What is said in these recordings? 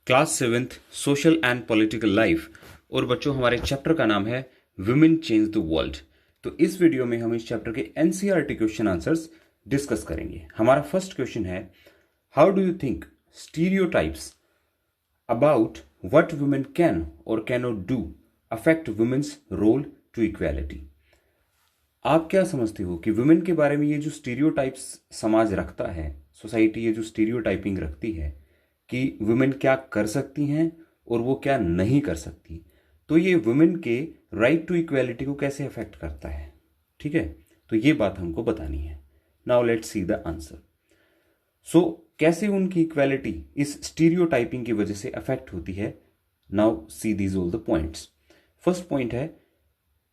Class seventh social and political life. और बच्चों, हमारे चैप्टर का नाम है वुमेन चेंज द वर्ल्ड। तो इस वीडियो में हम इस चैप्टर के एनसीईआरटी क्वेश्चन आंसर्स डिस्कस करेंगे। हमारा फर्स्ट क्वेश्चन है, how do you think stereotypes about what women can और can not do affect women's role to equality. आप क्या समझते हो कि वुमेन के बारे में ये जो स्टीरियोटाइप्स समाज रखता है, सोसाइटी ये जो स्टीरियोटाइपिंग रखती है कि वुमेन क्या कर सकती हैं और वो क्या नहीं कर सकती, तो ये वुमेन के राइट टू इक्वालिटी को कैसे अफेक्ट करता है। ठीक है, तो ये बात हमको बतानी है। Now let's see the answer. So कैसे उनकी इक्वालिटी इस स्टीरियोटाइपिंग की वजह से अफेक्ट होती है। Now see these all the points. First point है,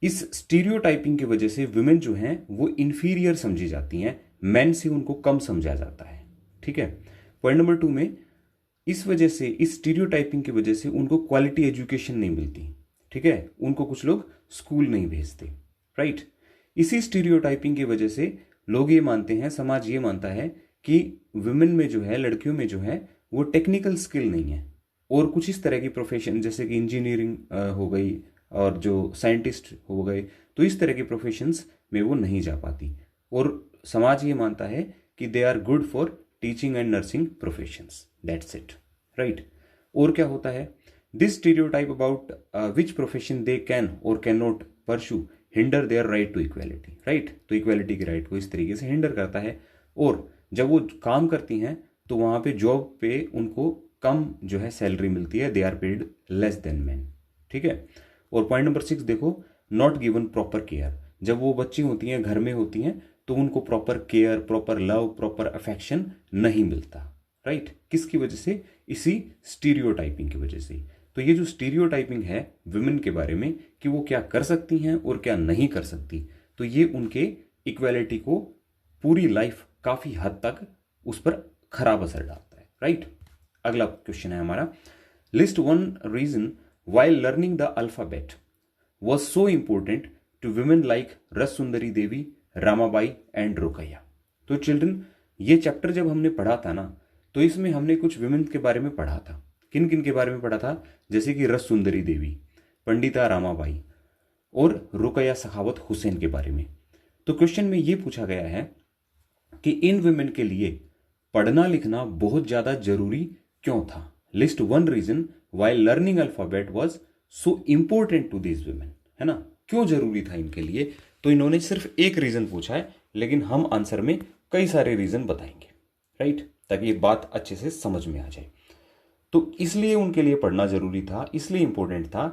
इस स्टीरियोटाइपिंग की वजह से वुमेन जो हैं वो इंफीरियर समझी जाती हैं, मेन से उनको कम समझा जाता है। ठीक है। पॉइंट नंबर 2 में, इस वजह से, इस स्टीरियोटाइपिंग की वजह से उनको क्वालिटी एजुकेशन नहीं मिलती। ठीक है, उनको कुछ लोग स्कूल नहीं भेजते। राइट। इसी स्टीरियोटाइपिंग की वजह से लोग ये मानते हैं, समाज ये मानता है कि वुमेन में जो है, लड़कियों में जो है, वो टेक्निकल स्किल नहीं है और कुछ इस तरह की प्रोफेशन जैसे कि इंजीनियरिंग हो गई और जो साइंटिस्ट हो गए, तो इस तरह के प्रोफेशंस में वो नहीं जा पाती। और समाज ये मानता है कि they are good for teaching and nursing professions, that's it. Right. और क्या होता है, this stereotype about which profession they can और can not pursue hinder their right to equality. Right. तो इक्वालिटी के राइट को इस तरीके से हिंडर करता है और जब वो काम करती हैं तो वहां पे जॉब पे उनको कम जो है सैलरी मिलती है, they are paid less than man. ठीक है। और पॉइंट नंबर 6 देखो, नॉट गिवन प्रॉपर केयर। जब वो बच्ची होती हैं, घर में होती हैं, तो उनको proper care, proper love, proper affection नहीं मिलता। राइट। किसकी वजह से? इसी स्टीरियोटाइपिंग की वजह से। तो ये जो स्टीरियोटाइपिंग है वुमेन के बारे में कि वो क्या कर सकती हैं और क्या नहीं कर सकती, तो ये उनके इक्वालिटी को पूरी लाइफ काफी हद तक उस पर खराब असर डालता है। राइट। अगला क्वेश्चन है हमारा, list one reason while learning the alphabet was so important to women like रस सुंदरी देवी, रामाबाई एंड रुकैया। तो चिल्ड्रन, ये चैप्टर जब हमने पढ़ा था ना, तो इसमें हमने कुछ विमेन के बारे में पढ़ा था। किन किन के बारे में पढ़ा था? जैसे कि रस सुंदरी देवी, पंडिता रामाबाई और रुकैया सखावत हुसैन के बारे में। तो क्वेश्चन में ये पूछा गया है कि इन विमेन के लिए पढ़ना लिखना बहुत ज्यादा जरूरी क्यों था। List one reason why learning alphabet was so important to this women. है ना, क्यों जरूरी था इनके लिए? तो इन्होंने सिर्फ एक रीजन पूछा है, लेकिन हम आंसर में कई सारे रीजन बताएंगे। राइट, ताकि ये बात अच्छे से समझ में आ जाए। तो इसलिए उनके लिए पढ़ना जरूरी था, इसलिए इंपॉर्टेंट था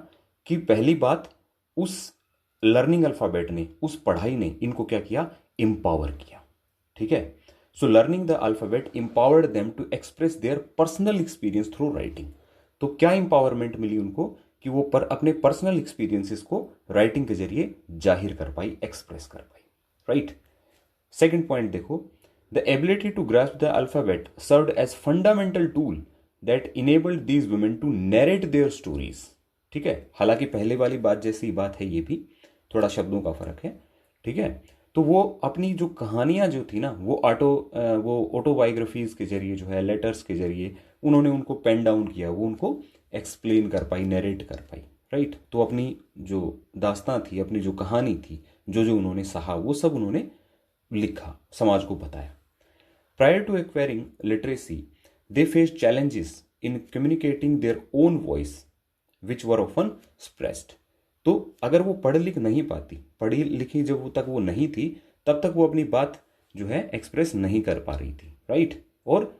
कि पहली बात, उस लर्निंग अल्फाबेट ने, उस पढ़ाई ने इनको क्या किया? एम्पावर किया। ठीक है। So learning the alphabet empowered them to express their personal experience through writing। तो क्या इंपावरमेंट मिली उनको कि वो अपने पर्सनल एक्सपीरियंसेस को राइटिंग के जरिए जाहिर कर पाई, एक्सप्रेस कर पाई। राइट। सेकंड पॉइंट देखो, the ability to grasp the alphabet served as fundamental tool that enabled these women to narrate their stories. ठीक है, हालांकि पहले वाली बात जैसी बात है, ये भी थोड़ा शब्दों का फर्क है। ठीक है। तो वो अपनी जो कहानियां जो थी ना, वो ऑटोबायोग्राफीज के जरिए जो है, लेटर्स के जरिए उन्होंने उनको पेन डाउन किया, वो उनको एक्सप्लेन कर पाई, नरेट कर पाई। राइट। तो अपनी जो दास्तां थी, अपनी जो कहानी थी, जो जो उन्होंने सहा, वो सब उन्होंने लिखा, समाज को बताया। Prior to acquiring literacy they face challenges in communicating their own voice which were often suppressed. तो अगर वो पढ़ लिख नहीं पाती, पढ़ी लिखी जब तक वो नहीं थी, तब तक वो अपनी बात जो है एक्सप्रेस नहीं कर पा रही थी। राइट। और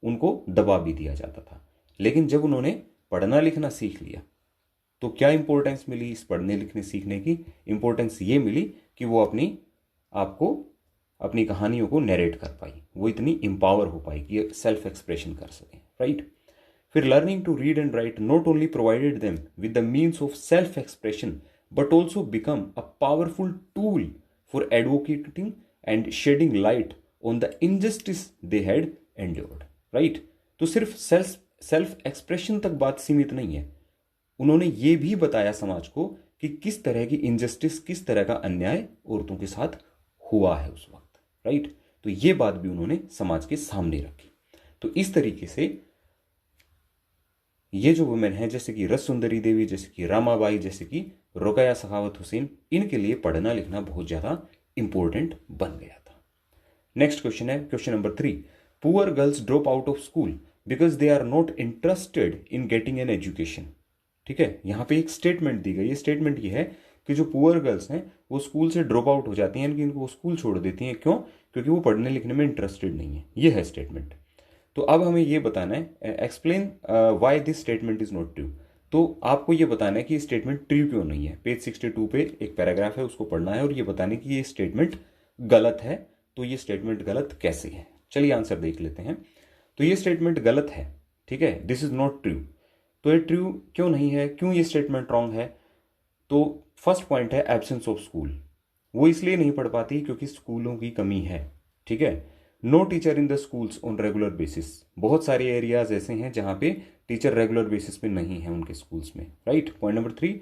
उनको दबा भी दिया जाता था। लेकिन जब उन्होंने पढ़ना लिखना सीख लिया, तो क्या इंपॉर्टेंस मिली इस पढ़ने लिखने सीखने की? इंपॉर्टेंस ये मिली कि वो अपनी आपको, अपनी कहानियों को नरेट कर पाई, वो इतनी एम्पावर हो पाई कि सेल्फ एक्सप्रेशन कर सकें। राइट। फिर learning to read and write not only provided them with the means of self expression but also become a powerful tool for advocating and shedding light on the injustice they had endured. Right. तो सिर्फ self expression तक बात सीमित नहीं है, उन्होंने ये भी बताया समाज को कि किस तरह की इनजस्टिस, किस तरह का अन्याय औरतों के साथ हुआ है उस वक्त। राइट। तो ये बात भी उन्होंने समाज के सामने रखी। तो इस तरीके से ये जो वुमेन है, जैसे कि रस सुंदरी देवी, जैसे कि रामाबाई, जैसे कि रुकैया सखावत हुसैन, इनके लिए पढ़ना लिखना बहुत ज़्यादा इंपॉर्टेंट बन गया था। नेक्स्ट क्वेश्चन है question number 3। Poor girls drop out of school because they are not interested in getting an education. ठीक है, यहाँ पे एक स्टेटमेंट दी गई है। स्टेटमेंट ये है कि जो पुअर गर्ल्स हैं वो स्कूल से ड्रॉप आउट हो जाती हैं, यानी कि इनको वो स्कूल छोड़ देती हैं। क्यों? क्योंकि वो पढ़ने लिखने में इंटरेस्टेड नहीं है। ये है स्टेटमेंट। तो अब हमें ये बताना है, explain why this statement is not true. तो आपको ये बताना है कि ये स्टेटमेंट ट्रू क्यों नहीं है। पेज 62 पे एक पैराग्राफ है, उसको पढ़ना है और ये बताना है कि ये स्टेटमेंट गलत है। तो ये स्टेटमेंट गलत कैसे है, चलिए आंसर देख लेते हैं। तो ये स्टेटमेंट गलत है, ठीक है, दिस इज नॉट ट्रू। तो ये ट्रू क्यों नहीं है, क्यों ये स्टेटमेंट रॉन्ग है? तो फर्स्ट पॉइंट है एब्सेंस ऑफ स्कूल। वो इसलिए नहीं पढ़ पाती क्योंकि स्कूलों की कमी है। ठीक है, no teacher in the schools on regular basis. बहुत सारे एरियाज ऐसे हैं जहां पे टीचर रेगुलर बेसिस पे नहीं है उनके स्कूल्स में। Right. Point number 3,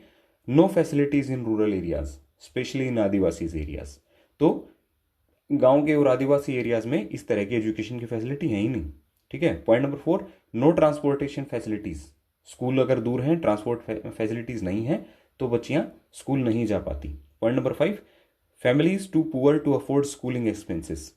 no facilities in rural areas specially in Adivasi areas. तो गांव के और आदिवासी एरियाज में इस तरह की एजुकेशन की फैसिलिटी है ही नहीं। ठीक है। Point number 4, no transportation facilities. School अगर दूर हैं, ट्रांसपोर्ट फैसिलिटीज नहीं है, तो बच्चियां स्कूल नहीं जा पाती। Point number 5, families too poor to afford schooling expenses.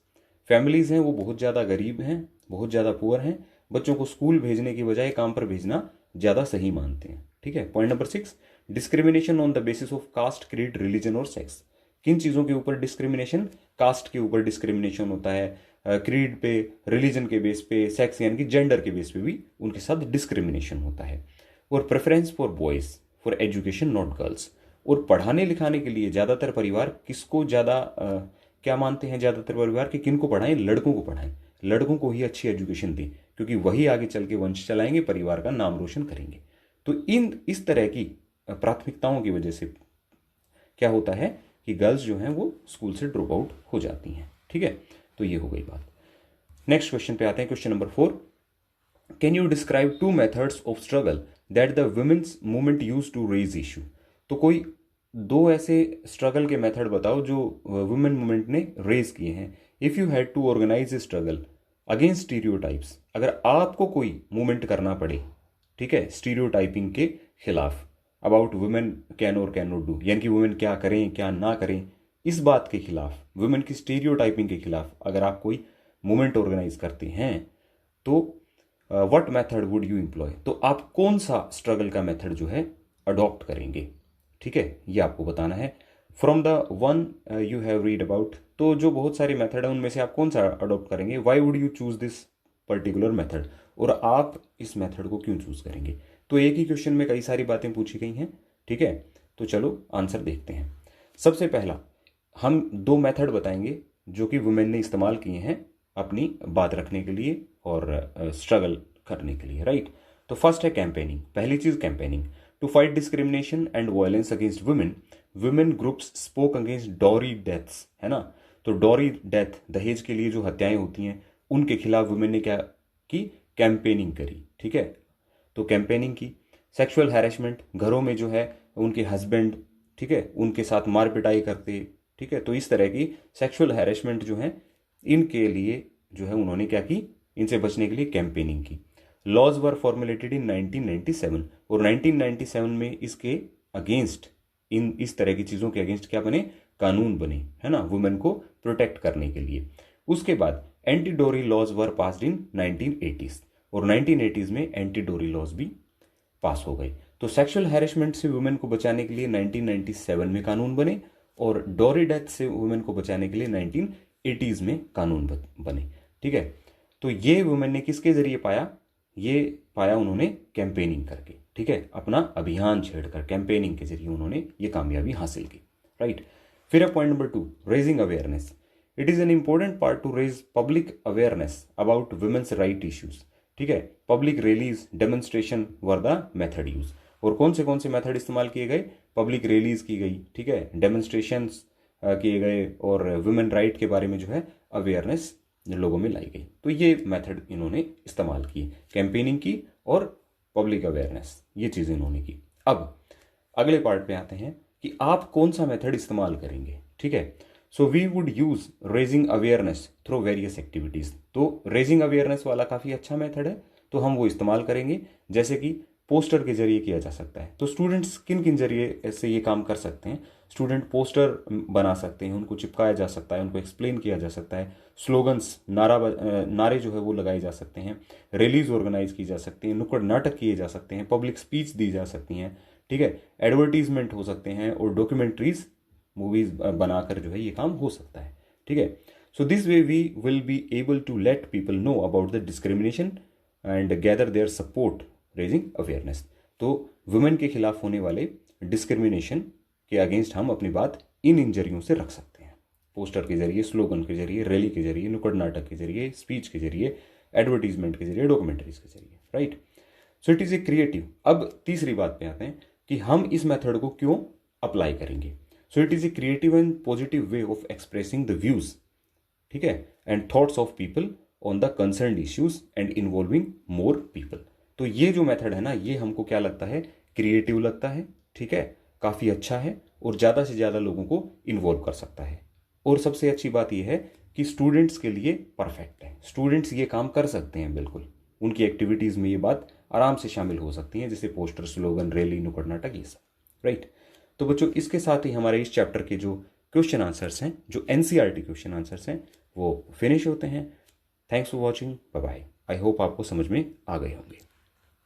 Families हैं वो बहुत ज़्यादा गरीब हैं, बहुत ज़्यादा पुअर हैं, बच्चों को स्कूल भेजने की बजाय काम पर भेजना ज़्यादा सही मानते हैं। ठीक है। Point number 6, discrimination on the basis of caste, creed, religion और सेक्स। किन चीज़ों के ऊपर डिस्क्रिमिनेशन? कास्ट के ऊपर डिस्क्रिमिनेशन होता है, क्रीड पे, रिलीजन के बेस पे, सेक्स यानी कि जेंडर के बेस पे भी उनके साथ डिस्क्रिमिनेशन होता है। और preference for boys for education not girls. और पढ़ाने लिखाने के लिए ज़्यादातर परिवार किसको ज़्यादा क्या मानते हैं? ज़्यादातर परिवार कि किनको पढ़ाएं? लड़कों को पढ़ाएं, लड़कों को ही अच्छी एजुकेशन दें, क्योंकि वही आगे चल के वंश चलाएंगे, परिवार का नाम रोशन करेंगे। तो इस तरह की प्राथमिकताओं की वजह से क्या होता है कि गर्ल्स जो हैं वो स्कूल से ड्रॉप आउट हो जाती हैं। ठीक है, तो ये हो गई बात। नेक्स्ट क्वेश्चन पे आते हैं, question number 4। Can you describe 2 methods of struggle that the women's movement use to raise issue. तो कोई 2 ऐसे स्ट्रगल के मेथड बताओ जो वुमेन मूवमेंट ने रेज किए हैं। If you had to organise a struggle against stereotypes, अगर आपको कोई मूवमेंट करना पड़े, ठीक है, स्टीरियोटाइपिंग के खिलाफ, अबाउट वुमेन कैन और कैन नॉट डू, यानी कि वुमेन क्या करें क्या ना करें, इस बात के खिलाफ, वुमेन की स्टीरियोटाइपिंग के खिलाफ अगर आप कोई मूवमेंट ऑर्गेनाइज करते हैं, तो what method would you employ. तो आप कौन सा स्ट्रगल का मेथड जो है अडॉप्ट करेंगे। ठीक है, ये आपको बताना है। From the one you have read about, तो जो बहुत सारे मेथड है उनमें से आप कौन सा अडॉप्ट करेंगे। Why would you choose this particular method, और आप इस मेथड को क्यों चूज करेंगे। तो एक ही क्वेश्चन में कई सारी बातें पूछी गई हैं। ठीक है, तो चलो आंसर देखते हैं। सबसे पहला हम 2 मेथड बताएंगे जो कि वुमेन ने इस्तेमाल किए हैं अपनी बात रखने के लिए और स्ट्रगल करने के लिए। राइट। तो फर्स्ट है कैंपेनिंग। पहली चीज campaigning. To fight discrimination and violence against women, women groups spoke against dowry deaths, है ना। तो डॉरी डेथ, दहेज के लिए जो हत्याएं होती हैं, उनके खिलाफ वुमेन ने क्या की? कैंपेनिंग करी। ठीक है, तो कैंपेनिंग की। सेक्सुअल हैरेसमेंट, घरों में जो है उनके हस्बैंड, ठीक है, उनके साथ मार पिटाई करते, ठीक है, तो इस तरह की सेक्सुअल हैरेसमेंट जो है, इनके लिए जो है उन्होंने क्या की? इनसे बचने के लिए कैंपेनिंग की। लॉज वर फॉर्मुलेटेड इन 1997, और 1997 में इसके अगेंस्ट, इस तरह की चीज़ों के अगेंस्ट क्या बने? कानून बने, है ना, वुमेन को प्रोटेक्ट करने के लिए। उसके बाद एंटी डोरी laws were passed in 1980s, और 1980s में एंटी डोरी लॉज भी पास हो गए। तो सेक्सुअल हैरेसमेंट से वुमेन को बचाने के लिए 1997 में कानून बने, और डोरी डेथ से वुमेन को बचाने के लिए 1980s में कानून बने। ठीक है, तो ये वुमेन ने किसके जरिए पाया? ये पाया उन्होंने कैंपेनिंग करके। ठीक है, अपना अभियान छेड़कर कैंपेनिंग के जरिए उन्होंने ये कामयाबी हासिल की। राइट। फिर है point number 2, raising awareness. It is an important part to raise public awareness about women's right issues. ठीक है, public rallies, demonstration were the method use. और कौन से मेथड इस्तेमाल किए गए? पब्लिक रैलीज की गई, ठीक है, डेमोन्स्ट्रेशंस किए गए, और वुमेन राइट के बारे में जो है अवेयरनेस लोगों में लाई गई। तो ये मेथड इन्होंने इस्तेमाल की, कैंपेनिंग की और पब्लिक अवेयरनेस, ये चीज़ इन्होंने की। अब अगले पार्ट पे आते हैं कि आप कौन सा मेथड इस्तेमाल करेंगे। ठीक है, so we would use raising awareness through various activities. तो रेजिंग अवेयरनेस वाला काफ़ी अच्छा मेथड है, तो हम वो इस्तेमाल करेंगे। जैसे कि पोस्टर के जरिए किया जा सकता है। तो स्टूडेंट्स किन किन जरिए से ये काम कर सकते हैं? स्टूडेंट पोस्टर बना सकते हैं, उनको चिपकाया जा सकता है, उनको एक्सप्लेन किया जा सकता है, स्लोगन्स नारे जो है वो लगाए जा सकते हैं, रैलीज ऑर्गेनाइज की जा सकती हैं, नुक्कड़ नाटक किए जा सकते हैं, पब्लिक स्पीच दी जा सकती हैं, ठीक है, एडवर्टीजमेंट हो सकते हैं और डॉक्यूमेंट्रीज मूवीज बनाकर जो है ये काम हो सकता है, ठीक है। So this way we will be able to let people know about the discrimination and gather their support raising awareness. तो वुमेन के खिलाफ होने वाले डिस्क्रिमिनेशन के अगेंस्ट हम अपनी बात इन जरियों से रख सकते हैं, पोस्टर के जरिए, स्लोगन के जरिए, रैली के जरिए, नुक्कड़ नाटक के जरिए, स्पीच के जरिए, एडवर्टीजमेंट के जरिए, डॉक्यूमेंट्रीज के जरिए, right. So it is a creative. अब तीसरी बात पे आते हैं कि हम इस मेथड को क्यों अप्लाई करेंगे। So it is a creative and positive way of expressing the views, ठीक है, and thoughts of people on the concerned issues and involving more people. तो ये जो मेथड है ना, ये हमको क्या लगता है, क्रिएटिव लगता है, ठीक है, काफ़ी अच्छा है और ज़्यादा से ज़्यादा लोगों को इन्वॉल्व कर सकता है। और सबसे अच्छी बात यह है कि स्टूडेंट्स के लिए परफेक्ट है। स्टूडेंट्स ये काम कर सकते हैं, बिल्कुल उनकी एक्टिविटीज़ में ये बात आराम से शामिल हो सकती हैं, जैसे पोस्टर, स्लोगन, रैली, नुक्कड़ नाटक, ये सब, राइट। तो बच्चों, इसके साथ ही हमारे इस चैप्टर के जो क्वेश्चन आंसर्स हैं, जो एनसीईआरटी क्वेश्चन आंसर्स हैं, वो फिनिश होते हैं। Thanks for watching, bye bye. I hope आपको समझ में आ गए होंगे।